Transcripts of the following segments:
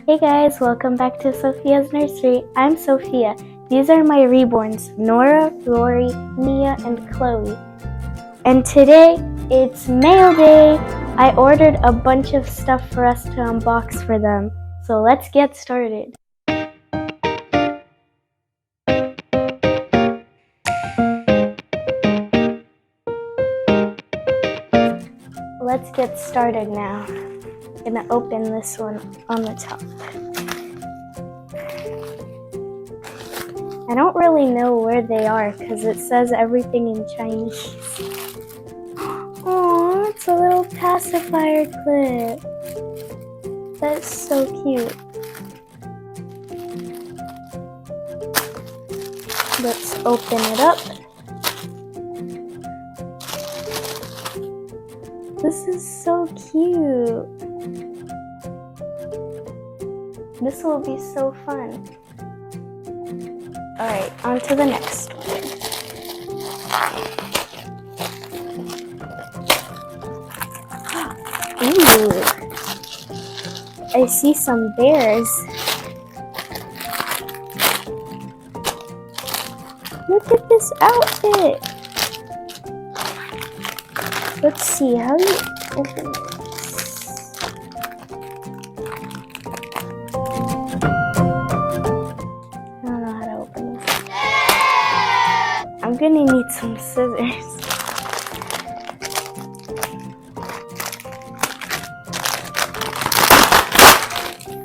Hey guys, welcome back to Sophia's Nursery. I'm Sophia. These are my reborns, Nora, Rory, Mia, and Chloe. And today, it's mail day. I ordered a bunch of stuff for us to unbox for them. So let's get started. Let's get started now. I'm gonna open this one on the top. I don't really know where they are because it says everything in Chinese. Oh, it's a little pacifier clip. That's so cute. Let's open it up. This is so cute. This will be so fun. Alright, on to the next one. Ooh, I see some bears. Look at this outfit. Let's see, how do you open this? I don't know how to open this. I'm gonna need some scissors.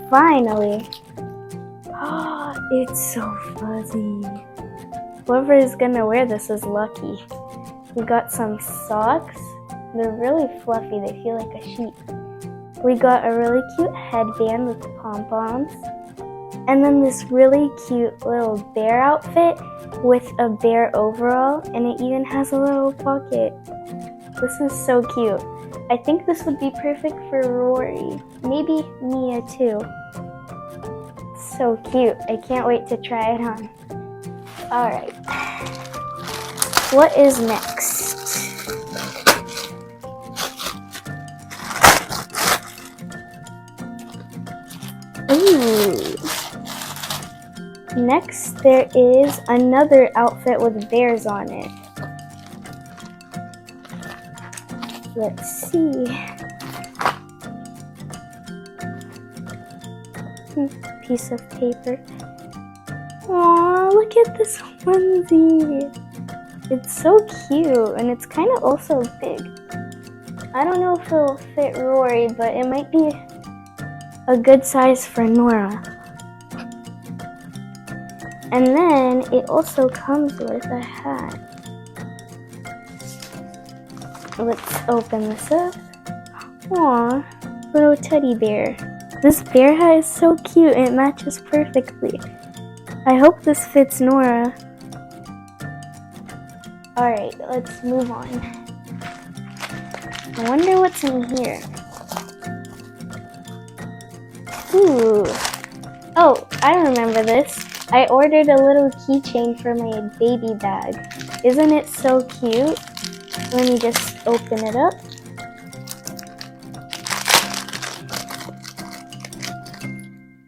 Finally! Oh, it's so fuzzy. Whoever is gonna wear this is lucky. We got some socks. They're really fluffy. They feel like a sheep. We got a really cute headband with pom-poms. And then this really cute little bear outfit with a bear overall. And it even has a little pocket. This is so cute. I think this would be perfect for Rory. Maybe Mia too. So cute. I can't wait to try it on. Alright. What is next? Ooh. Next, there is another outfit with bears on it. Let's see. Piece of paper. Aw, look at this onesie. It's so cute, and it's kind of also big. I don't know if it'll fit Rory, but it might be a good size for Nora. And then it also comes with a hat. Let's open this up. Aw, little teddy bear. This bear hat is so cute and it matches perfectly. I hope this fits Nora. Alright, let's move on. I wonder what's in here. Ooh. Oh, I remember this. I ordered a little keychain for my baby bag. Isn't it so cute? Let me just open it up.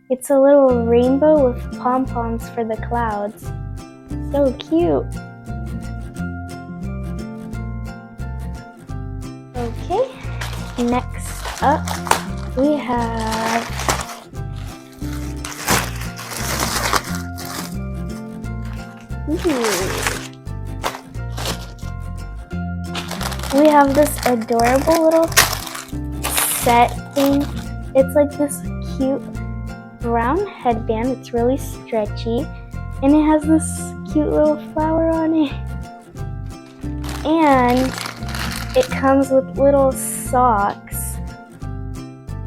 It's a little rainbow with pom-poms for the clouds. So cute. Okay, next up we have we have this adorable little set thing. It's like this cute brown headband. It's really stretchy and it has this cute little flower on it. And it comes with little socks.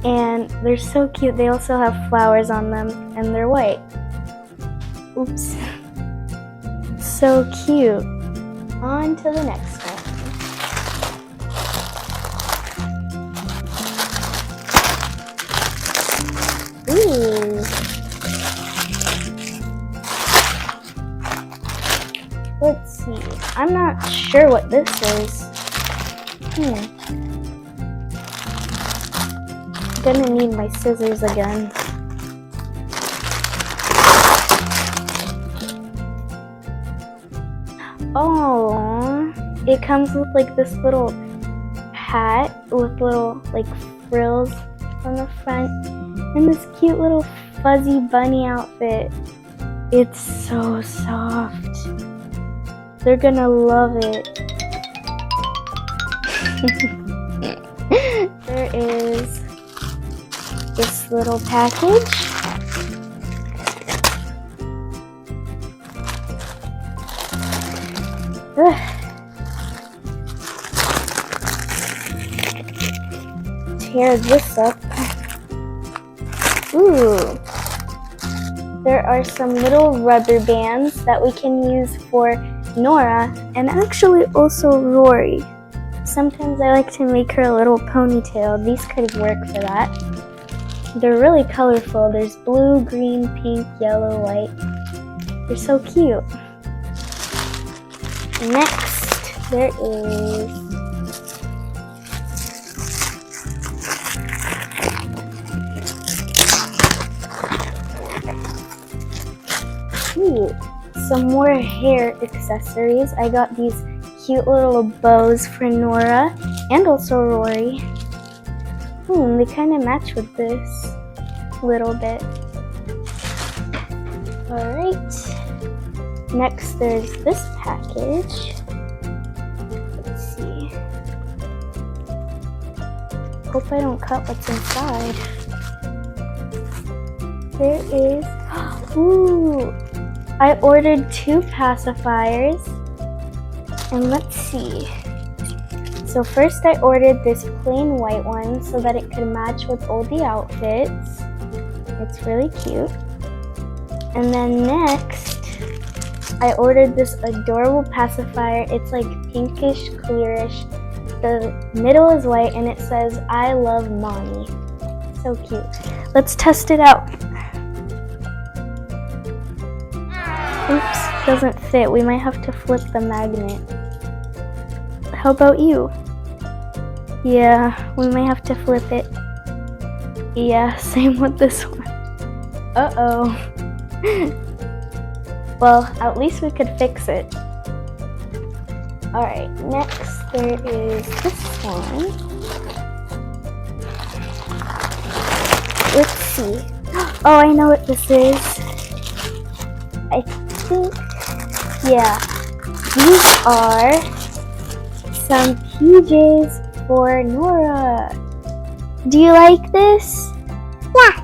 And they're so cute. They also have flowers on them and they're white. Oops. So cute. On to the next one. Ooh. Let's see. I'm not sure what this is. Gonna need my scissors again. Oh, it comes with like this little hat with little like frills on the front and this cute little fuzzy bunny outfit. It's so soft. They're gonna love it. There is this little package. Tear this up. Ooh. There are some little rubber bands that we can use for Nora and actually also Rory. Sometimes I like to make her a little ponytail. These could work for that. They're really colorful. There's blue, green, pink, yellow, white. They're so cute. Next, there is some more hair accessories. I got these cute little bows for Nora and also Rory. They kind of match with this a little bit. Alright. Next there's this package. Let's see. Hope I don't cut what's inside. There is, ooh, I ordered 2 pacifiers, and let's see. So first I ordered this plain white one so that it could match with all the outfits. It's really cute. And then next, I ordered this adorable pacifier. It's like pinkish, clearish. The middle is white and it says, "I love mommy." So cute. Let's test it out. Oops, doesn't fit. We might have to flip the magnet. How about you? Yeah, we might have to flip it. Yeah, same with this one. Uh-oh. Well, at least we could fix it. Alright, next there is this one. Let's see. Oh, I know what this is. I think, yeah, these are some PJs for Nora. Do you like this? Yeah.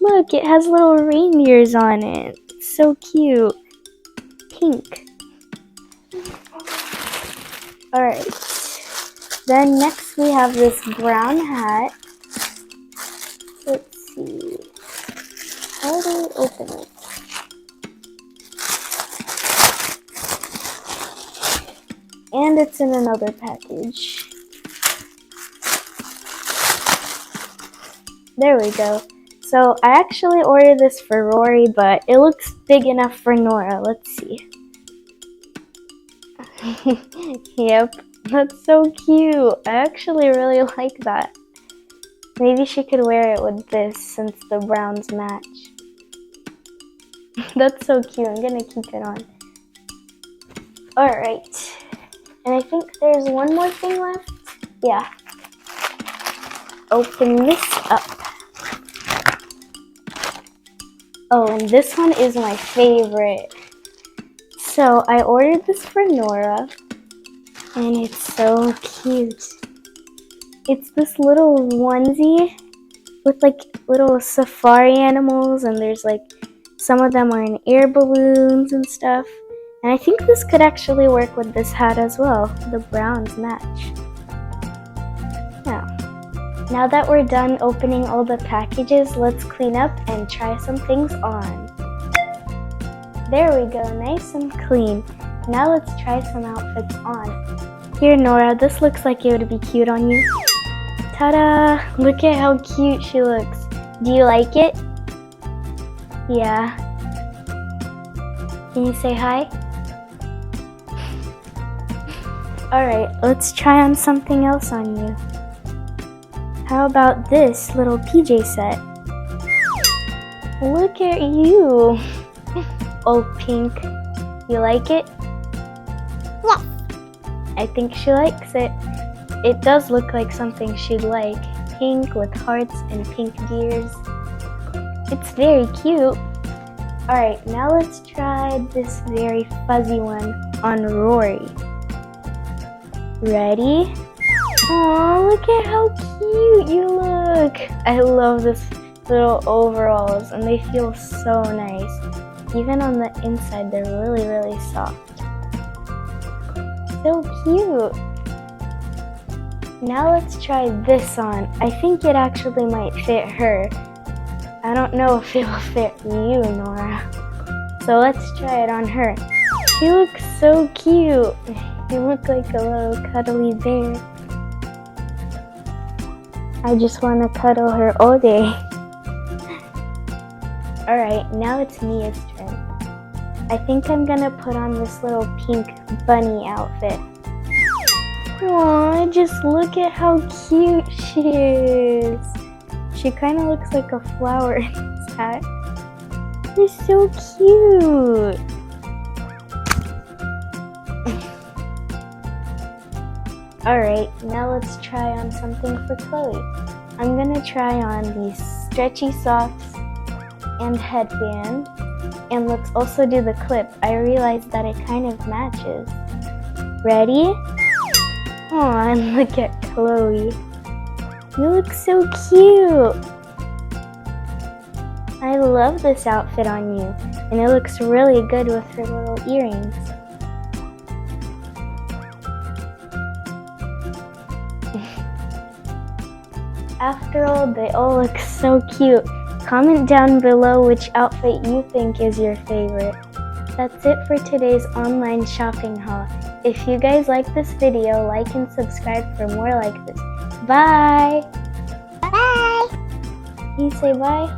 Look, it has little reindeers on it. It's so cute. Pink. Alright. Then next we have this brown hat. Let's see. How do we open it? And it's in another package. There we go. So I actually ordered this for Rory, but it looks big enough for Nora. Let's see. Yep, that's so cute. I actually really like that. Maybe she could wear it with this since the browns match. That's so cute. I'm gonna keep it on. Alright. And I think there's one more thing left. Yeah. Open this up. Oh, and this one is my favorite. So I ordered this for Nora, and it's so cute. It's this little onesie with like little safari animals, and there's like some of them are in air balloons and stuff. And I think this could actually work with this hat as well. The browns match. Yeah. Now that we're done opening all the packages, let's clean up and try some things on. There we go, nice and clean. Now let's try some outfits on. Here, Nora, this looks like it would be cute on you. Ta-da! Look at how cute she looks. Do you like it? Yeah. Can you say hi? Alright, let's try on something else on you. How about this little PJ set? Look at you! All pink. You like it? Yes. I think she likes it. It does look like something she'd like. Pink with hearts and pink gears. It's very cute. Alright, now let's try this very fuzzy one on Rory. Ready? Aw, look at how cute you look. I love this little overalls and they feel so nice. Even on the inside, they're really, really soft. So cute. Now let's try this on. I think it actually might fit her. I don't know if it'll fit you, Nora. So let's try it on her. She looks so cute. You look like a little cuddly bear. I just want to cuddle her all day. Alright, now it's Mia's turn. I think I'm gonna put on this little pink bunny outfit. Aww, just look at how cute she is. She kind of looks like a flower in this hat. It's so cute. Alright, now let's try on something for Chloe. I'm gonna try on these stretchy socks and headband. And let's also do the clip. I realized that it kind of matches. Ready? Aw, and look at Chloe. You look so cute. I love this outfit on you. And it looks really good with her little earrings. After all, they all look so cute. Comment down below which outfit you think is your favorite. That's it for today's online shopping haul. If you guys like this video, like and subscribe for more like this. Bye! Bye! Can you say bye?